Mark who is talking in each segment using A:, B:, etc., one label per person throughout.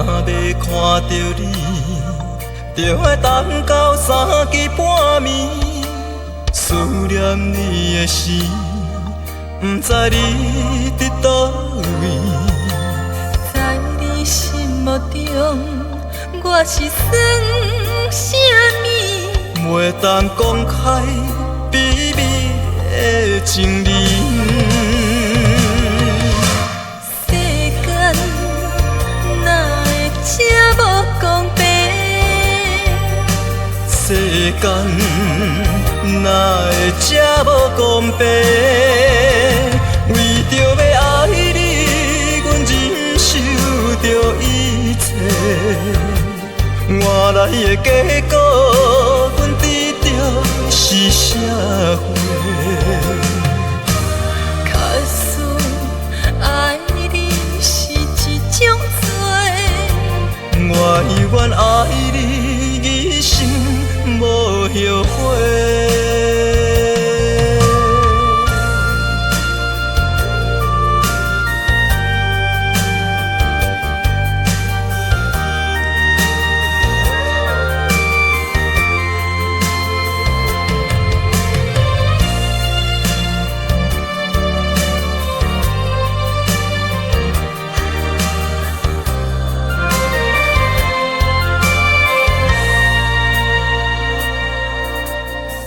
A: 若要看到你，就要等到3更半暝。思念你的时，不知你伫倒位。
B: 在你心目中，我是算啥物？
A: 袂当公开秘密的情理。世间哪会这无公平？为着要爱你，阮忍受着一切。换来的结果，阮知着是社会。
B: 假使爱你是一种罪，
A: 我愿爱你一生无后悔。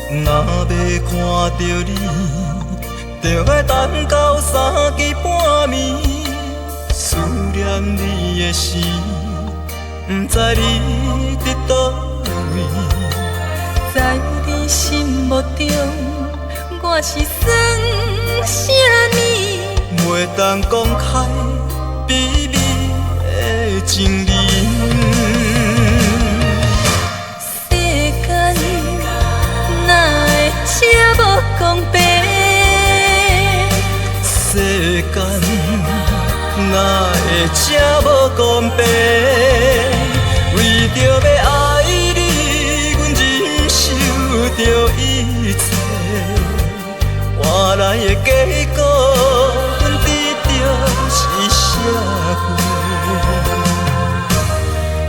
A: 若要看到你，就要等到3更半暝。思念你的时，不知你伫倒位。
B: 在你心目中，我是算啥物？
A: 袂当公开秘密的情理。
B: 这无公平，
A: 世间哪会这无公平？为着要爱你，阮忍受着一切。换来的结果，阮知着是社会。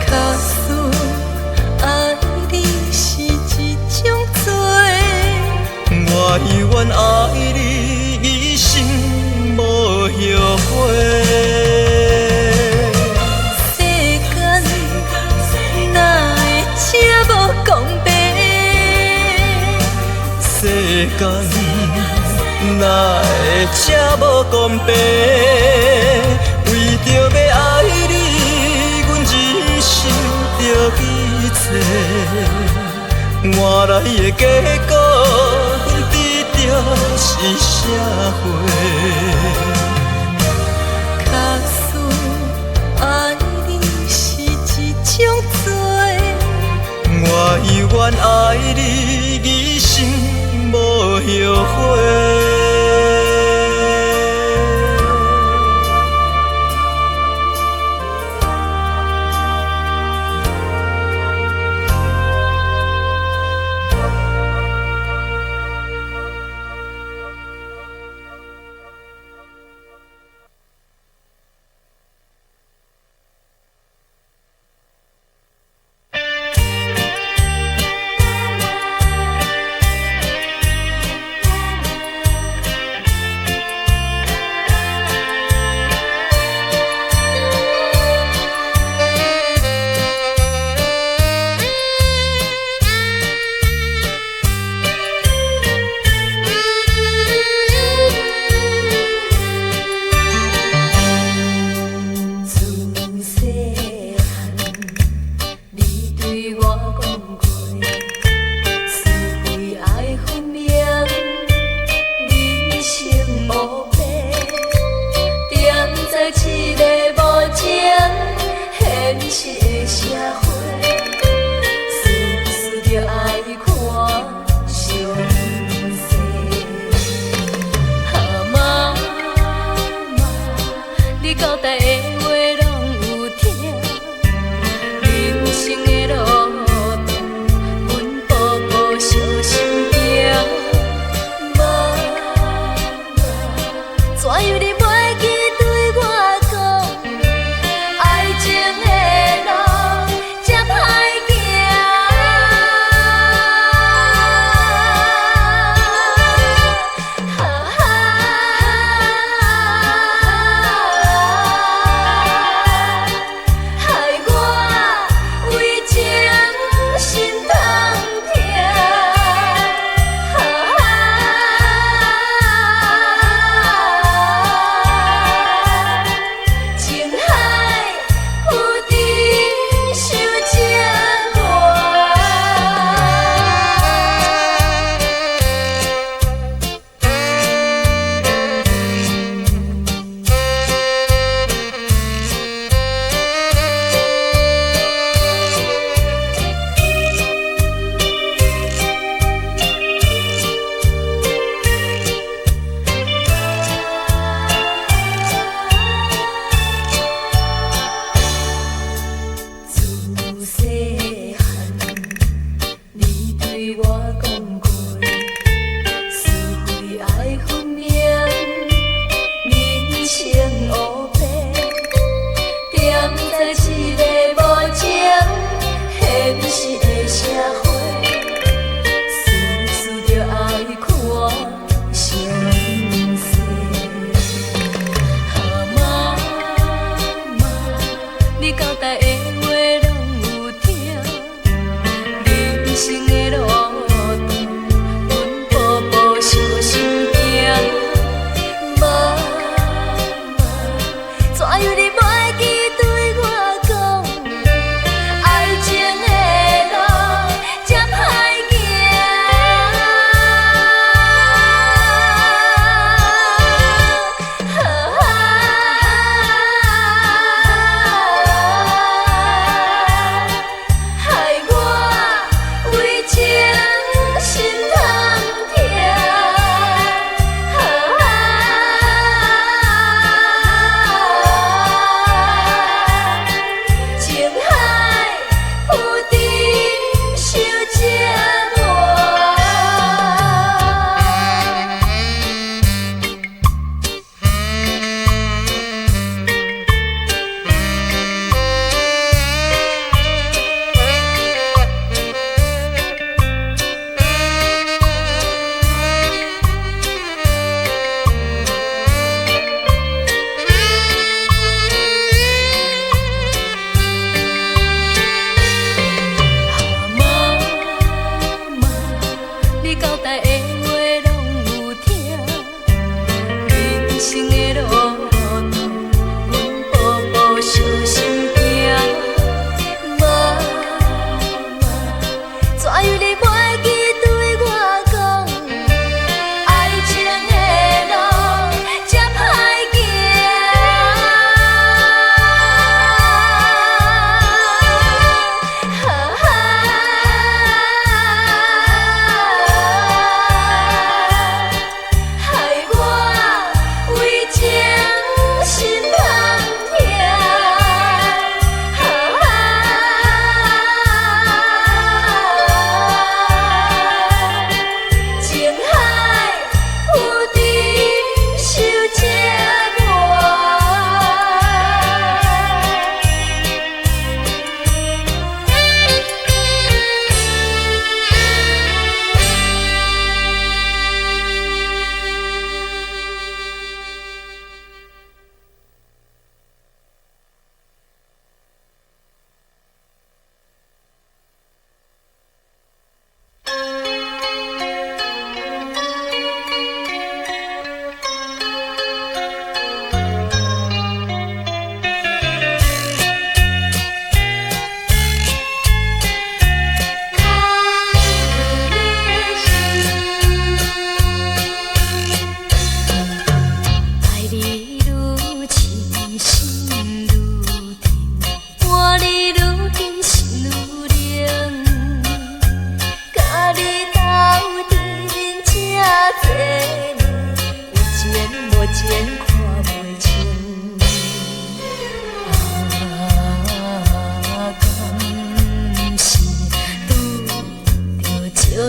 B: 假使爱你是一种罪，
A: 我愿爱你一生无后悔。
B: 世间哪会这无公平？
A: 世间哪会这无公平？为着要爱你，阮忍受着一切。换来的结果，阮知着是社会。
B: 假使爱你是一种罪，
A: 我愿爱你一生无后悔。
B: 怎样你袂记对我讲，爱情的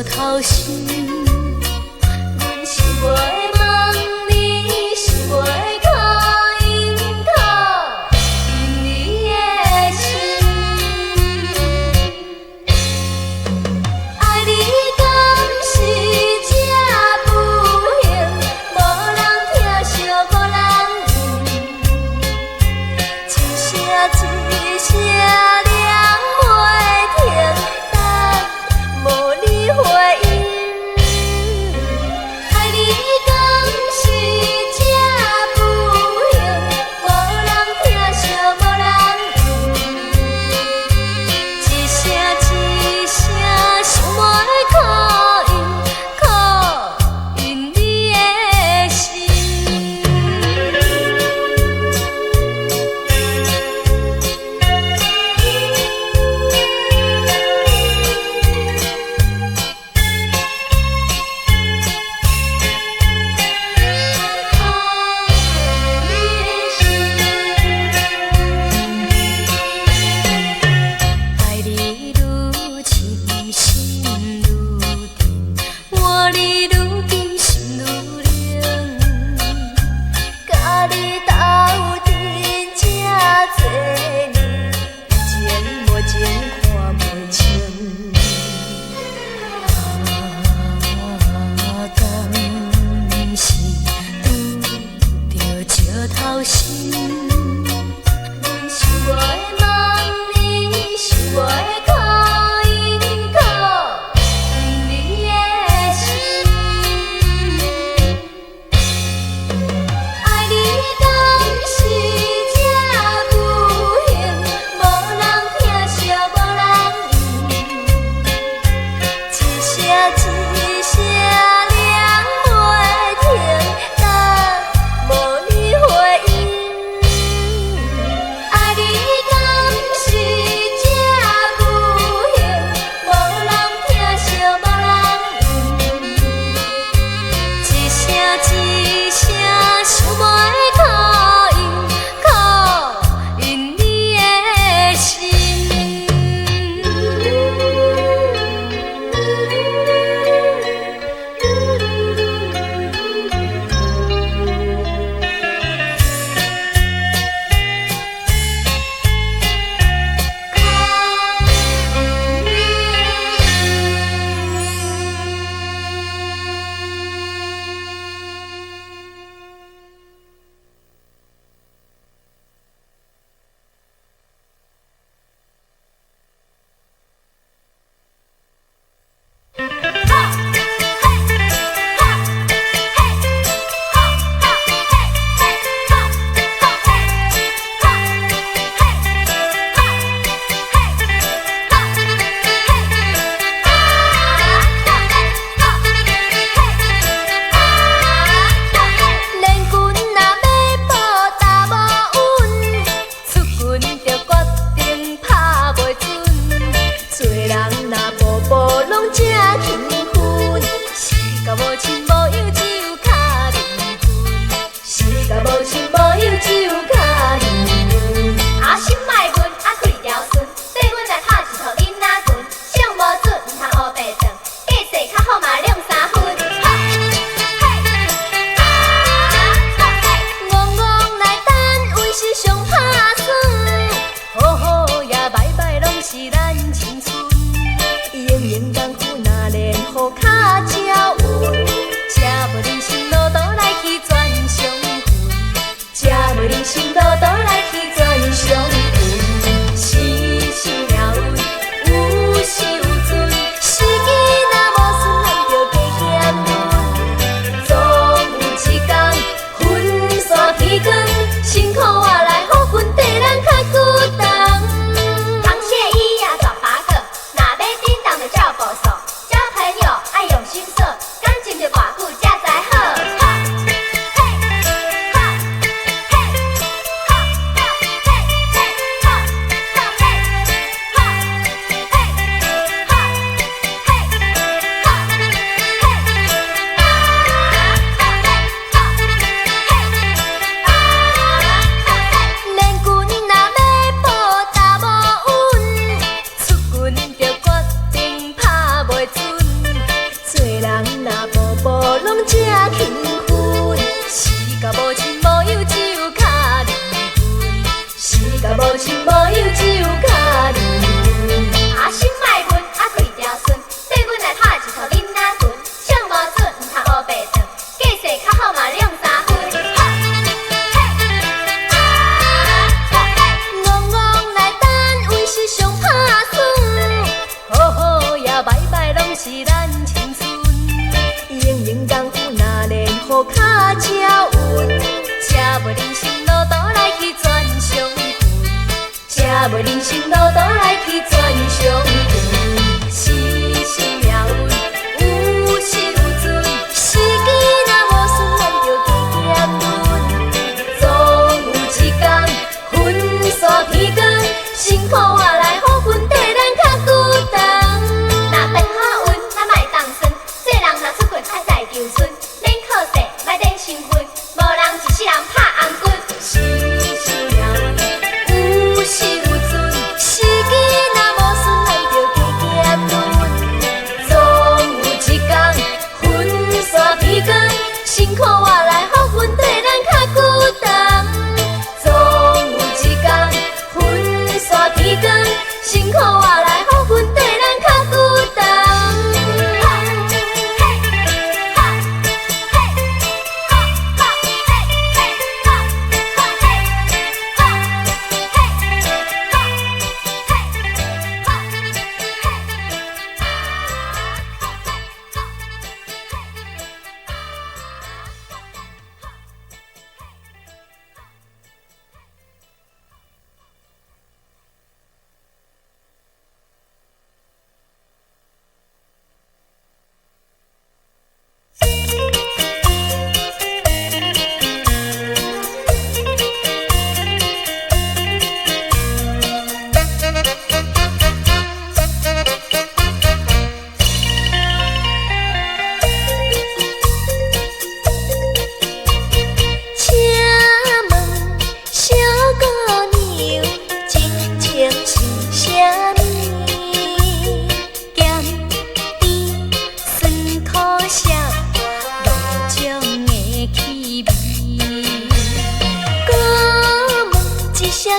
B: 相偷心。阮是袂问你，是袂讨因讨因你的心。爱你敢是这不幸，无人疼惜无人怨，一声一声念袂停，等无你回应。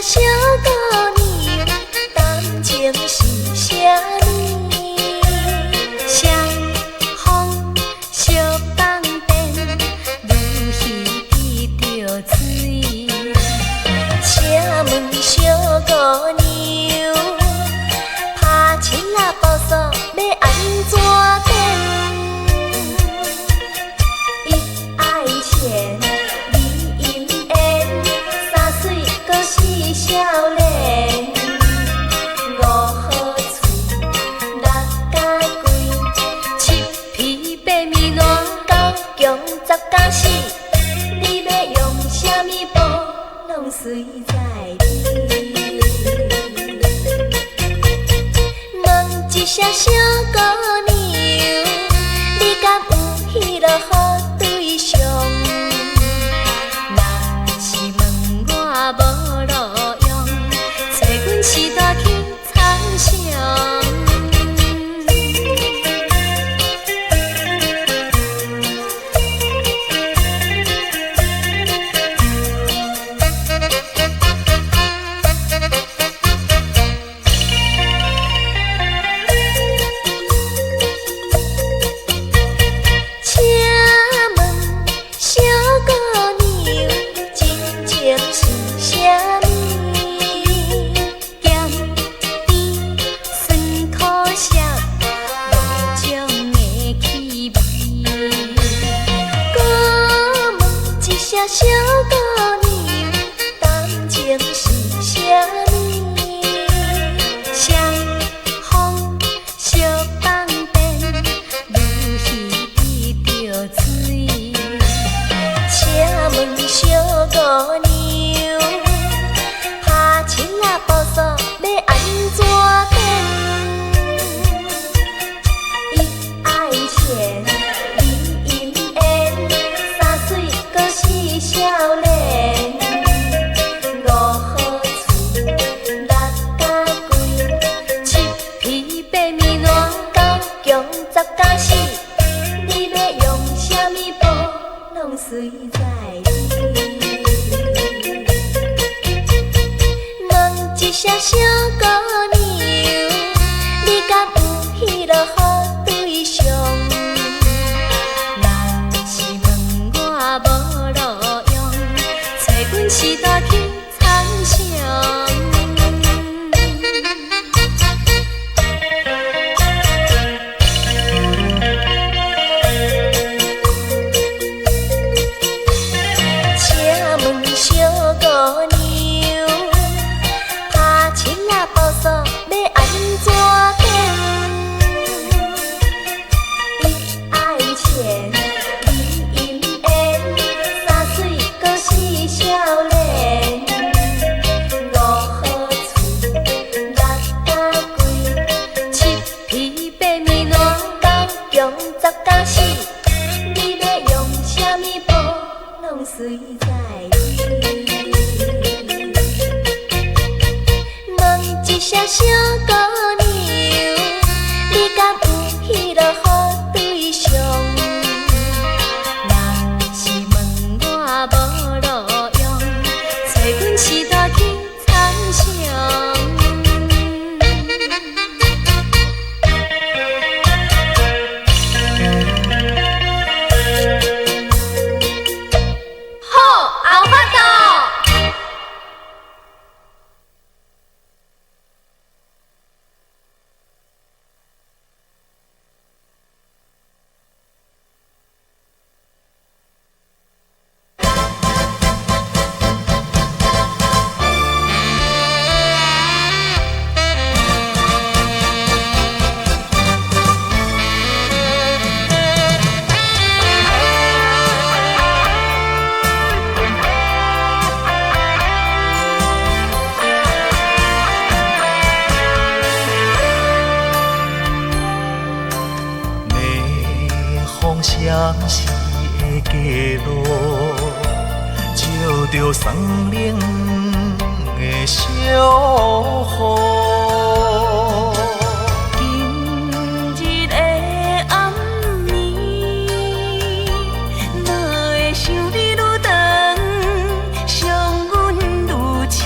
B: 小姑娘，感情是啥呢？相逢惜放电，愈戏遇着水。请问小姑娘，拍七仔步数要安怎点？一爱钱，二姻缘，三水阁四少年，五好厝，六甲贵，七皮八面烂，九强十甲死。你要用啥物补，拢随在你。问一声小姑娘，你敢有迄落好对象？若是问我无路用，找阮时代去参详。请问小姑娘，真情是啥物？咸甜酸苦涩，两种的气味。搁问一声小姑娘，感情是啥物？相逢惜放电，愈戏遇着水。请问小姑娘，拍七仔步数要安怎点？一爱钱，二姻缘，三水阁四少年，五好厝，六甲贵，七皮八面烂，九强十甲死。你要用啥物补，拢随在你。问一声小姑娘，你敢有迄落好对象？若是问我无路用，找阮时代去参详。请问小姑娘，拍七仔步数要安怎点？一爱钱，二姻缘，三水阁四少年，五好厝，六甲贵，七皮八面烂，九强十甲死。你要用啥物补，拢随在你。问一声小姑娘，你敢有迄落好对象？若是问我无路用，找阮时代去参详。好，有法度。
A: 相思的街路，照着松冷的小雨。
C: 今日的暗暝，哪会想你愈长，想阮愈深？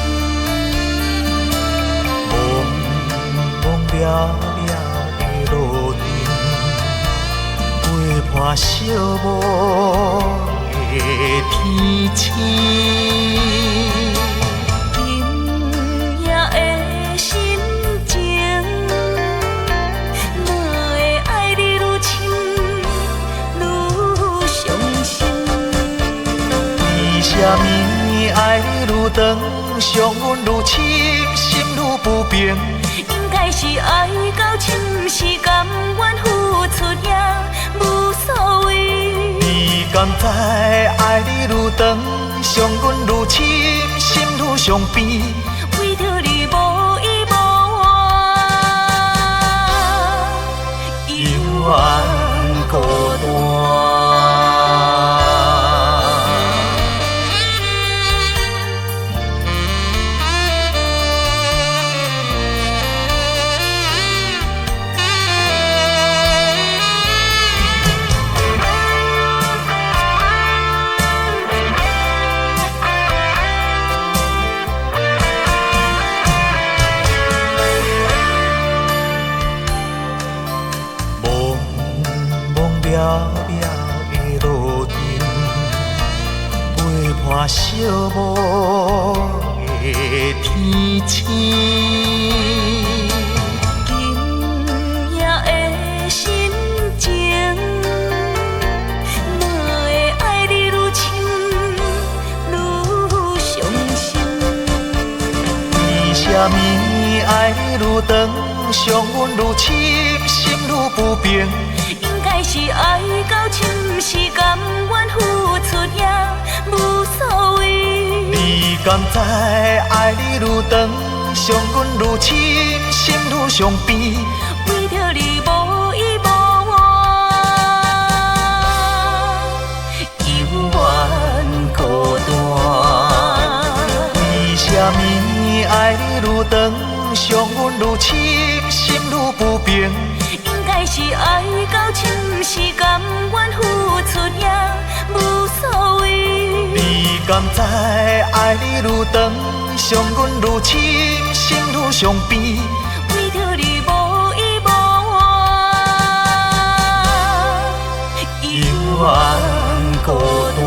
A: 渺渺的路程，陪伴寂寞的天星。
C: 今夜的心情，哪会爱你愈深愈伤心？
A: 为什么爱你愈长，伤阮愈深，心愈不平？
C: 应该是爱到深，是甘愿付出也无所谓。
A: 你甘知爱你愈长，伤阮愈深，心愈伤悲？
C: 为着你无依无我，
A: 幽暗孤单。渺渺的路程，陪伴寂寞的天星。
C: 今夜的心情，哪会爱你愈深愈伤心？
A: 为什么爱你愈长，伤阮愈深，心愈不平？
C: 应该是爱到深，是甘愿付出也无所谓。
A: 你甘知爱你愈长，伤阮愈深，心愈伤悲？
C: 为着你无依无我，幽怨孤单。
A: 为什么爱你愈长，伤阮愈深，心愈不平？
C: 应该是爱到深，是甘愿付出也无所谓。
A: 你甘知爱你愈长，伤阮愈深，心愈伤悲？
C: 为着你无依无我，
A: 幽暗孤单。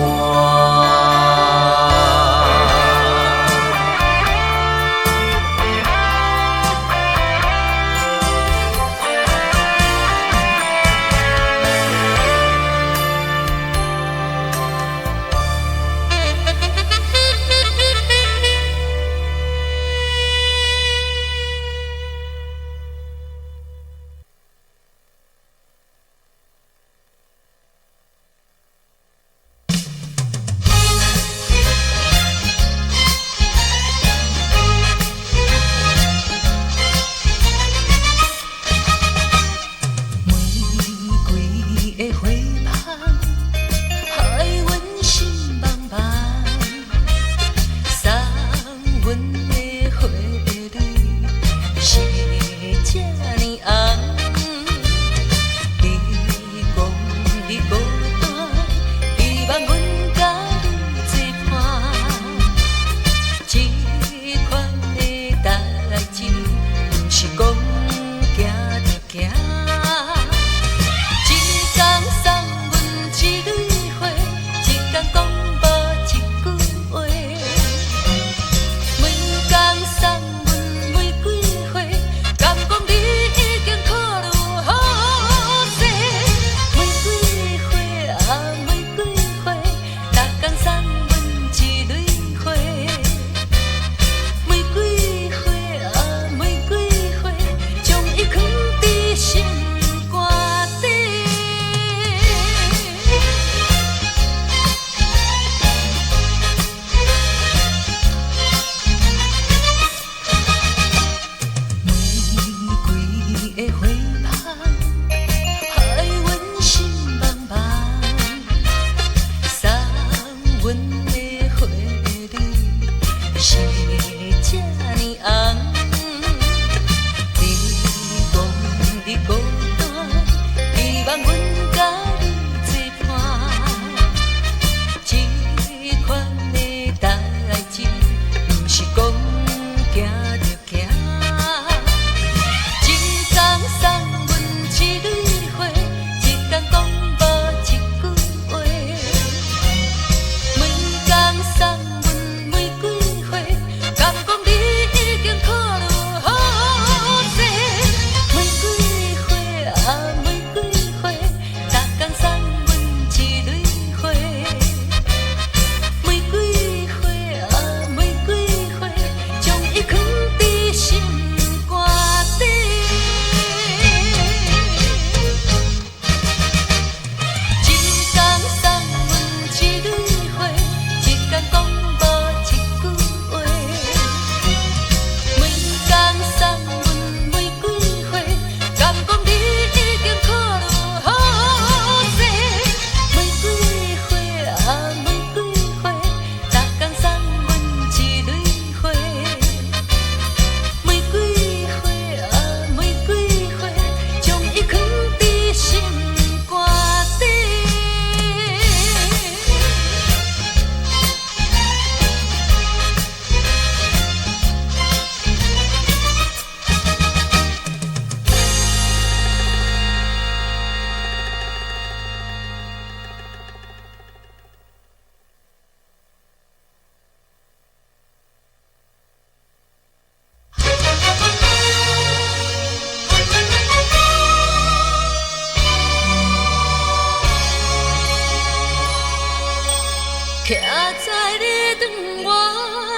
C: 在你长我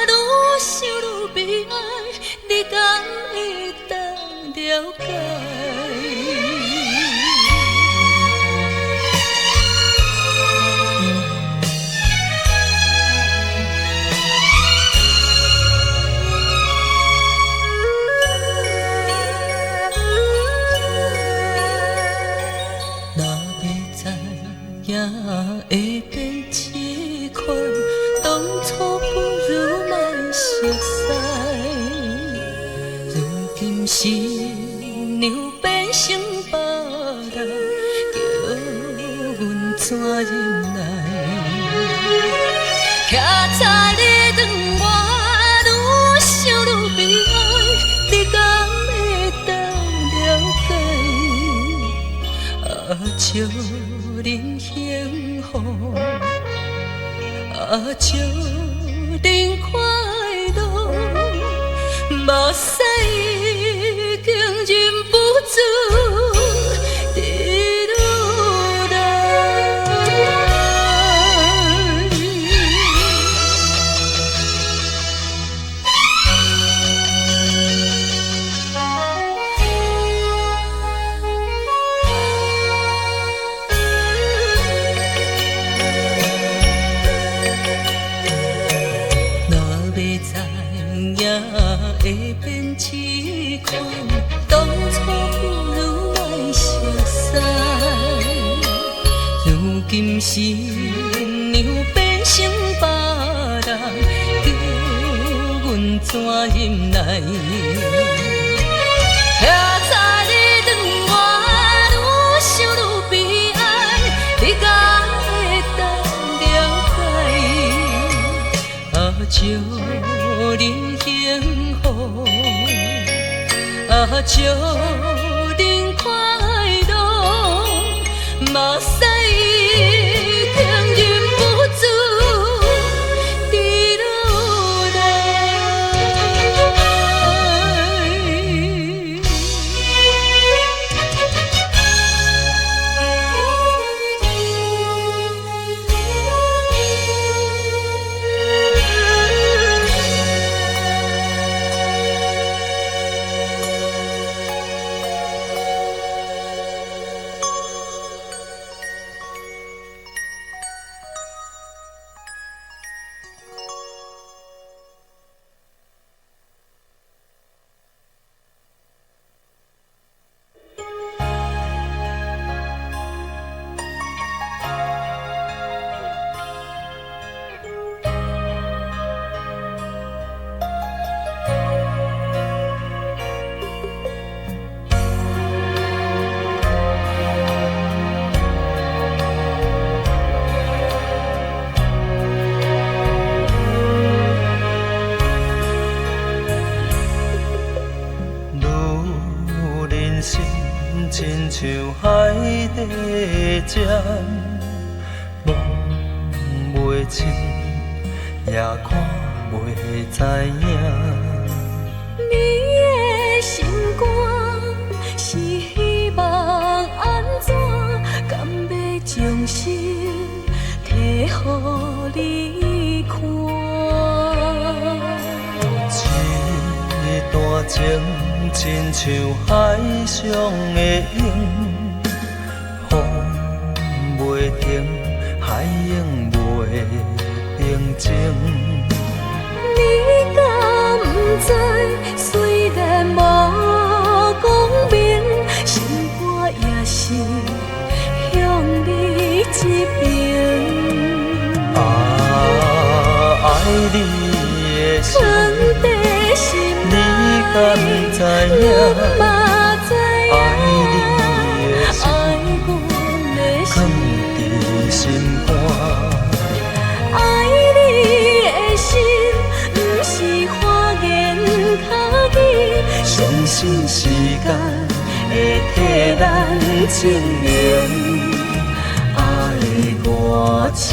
C: 愈想愈悲哀，你敢会当了解？会变这款，当初不如莫熟悉。如今是娘变成别人，叫阮怎忍耐？徛在你长我愈想愈悲哀，你敢会当了解？祝恁幸福，祝恁快乐，目屎已经忍不住滴落来。会变这款，当初不如莫熟悉。如今是娘变成别人，叫阮怎忍耐？徛在你长我愈想愈悲哀，你敢会当了解？祝恁幸福，祝恁快乐，目屎已经忍不住滴落来。亲像海底针，摸袂清，也看袂知影。
B: 你的心肝是希望安怎？敢要将心摕予你看？
A: 一段情，亲像海上的影，风袂停，海涌袂平静。
B: 你敢不知？虽然无讲明，心肝也是向你一边。
A: 爱你的心，
B: 阮的心
A: 你敢知影？
B: 嘛知影，
A: 爱你的心，
B: 爱阮的
A: 藏
B: 心，
A: 伫心肝。
B: 爱你的心，不是花言巧语，
A: 相信时间会替咱证明爱偌深。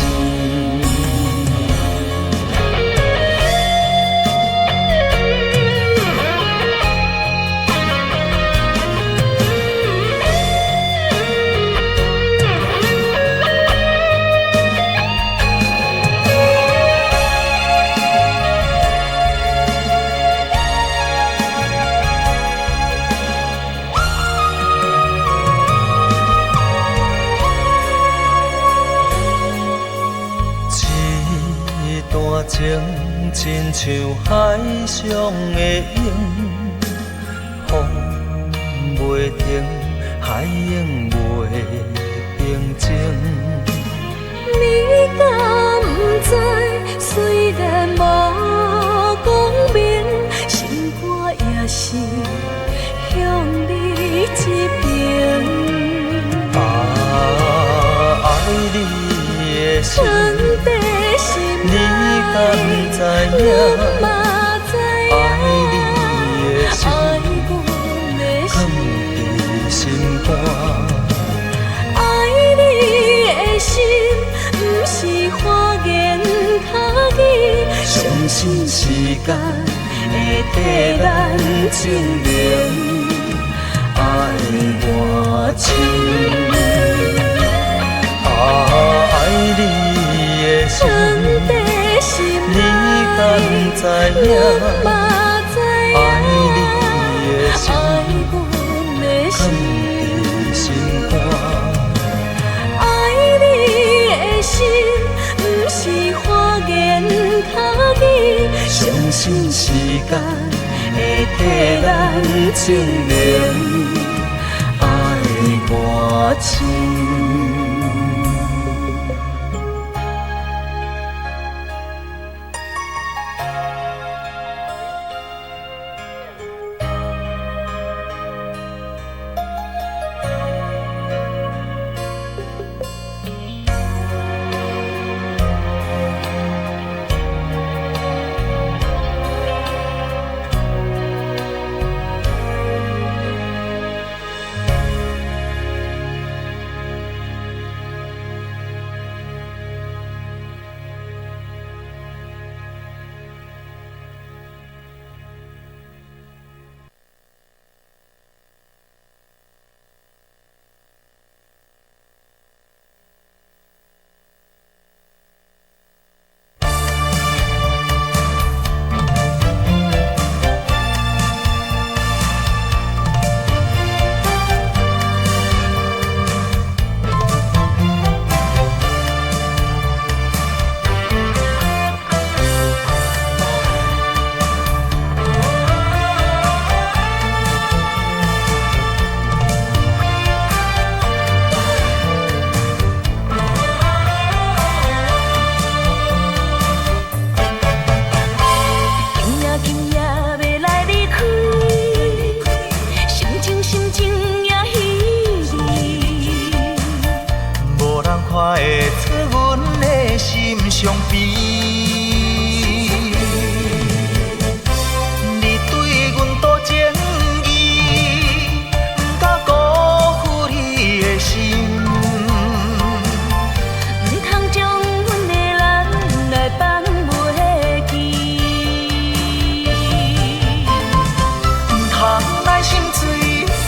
A: 亲像海上的影，风袂停，海影袂平静。
C: 你敢不知，虽然无讲明，心肝也是向你一边。
A: 爱你的心，
C: 存在心
A: 你敢知
C: 你
A: 影？
C: 嘛知
A: 爱
C: 影，
A: 你的心，
C: 爱阮的
A: 放
C: 心，
A: 伫心肝。
C: 爱你的心，不是花言巧语，
A: 相信时间会替咱证明，爱我深。爱你的心，
C: 存在心
A: 你敢知影？
C: 你嘛知影，
A: 爱你的心，
C: 爱阮的
A: 放
C: 心。
A: 伫心肝。
C: 爱你的心，不是花言巧语，
A: 相信时间会替咱证明，爱我深。伤悲。你对阮多情意，不敢辜负你的心。
C: 唔通将阮的人来放袂记，
A: 唔通来心碎，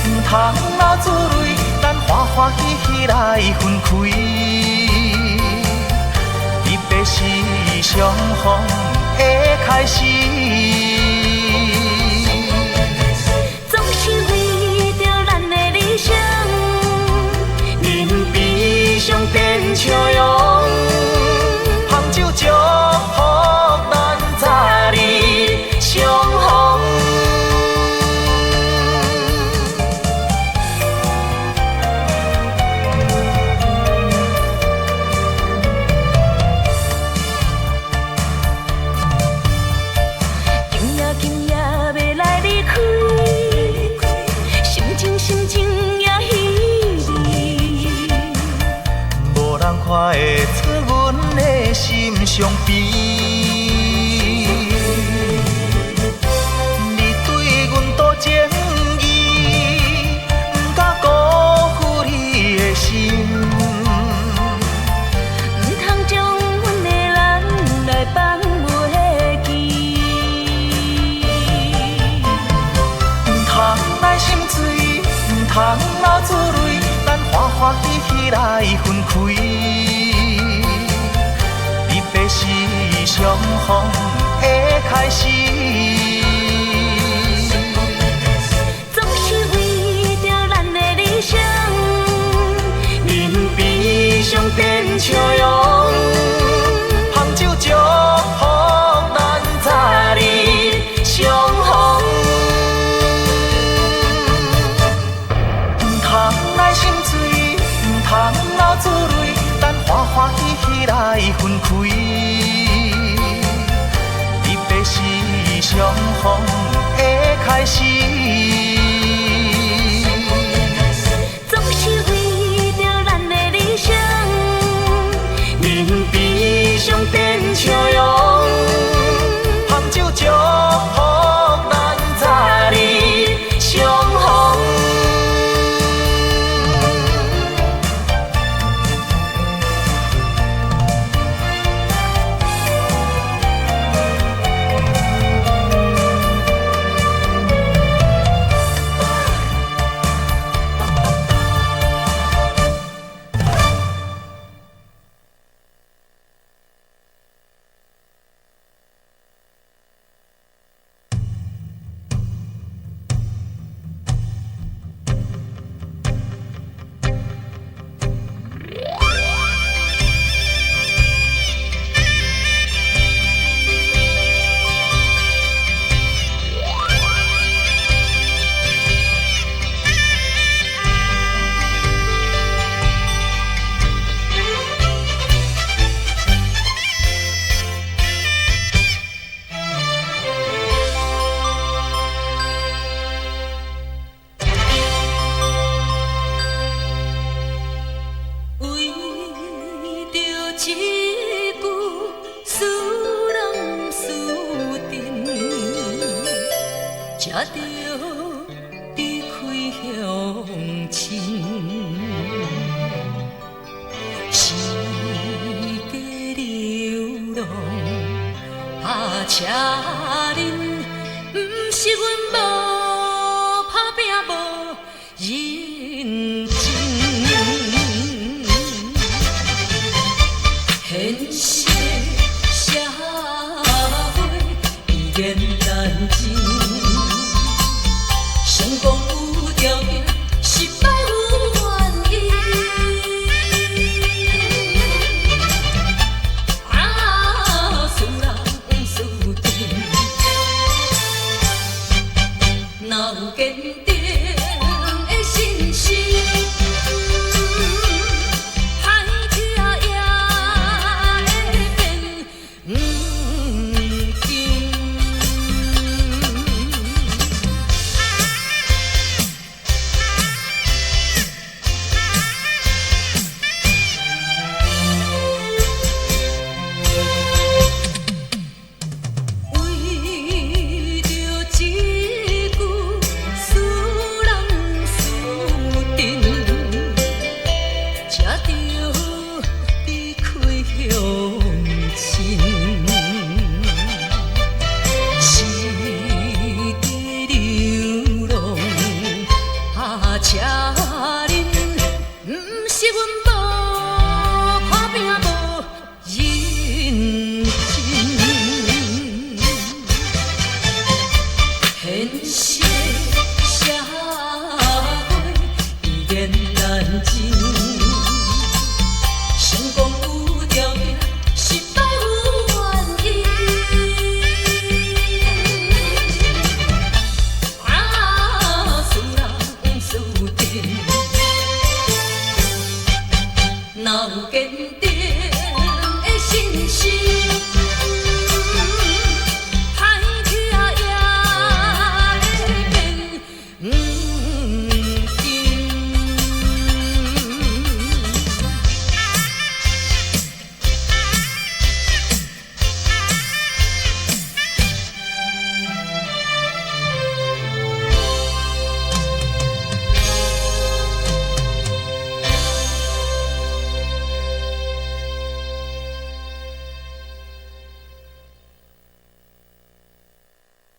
A: 唔通流珠泪，咱欢欢喜喜来分开。特别是相逢的开始。
C: 总是为着咱的理想，
A: 人悲伤变笑容，杭州祝福咱早日相逢。
C: 今夜要来离开，心情也稀微，
A: 无人看会出阮的心伤悲。你对阮多情意，不敢辜负你的心。
C: 唔通将阮的人来放袂记，
A: 唔通来心碎，唔通流珠泪，咱欢欢喜喜来分开。特别是相逢的开始。
C: 总是为着咱的理想，
A: 人悲伤变笑容，杭州祝福咱早
C: 着离开乡亲。世界流浪，车轮，不是阮无打拼无认真。现实社会已然难尽，成功有条件，失败有原因。输人输阵，哪有坚定的信心？车轮，不是阮无打拼无认真。现实社会已然难尽。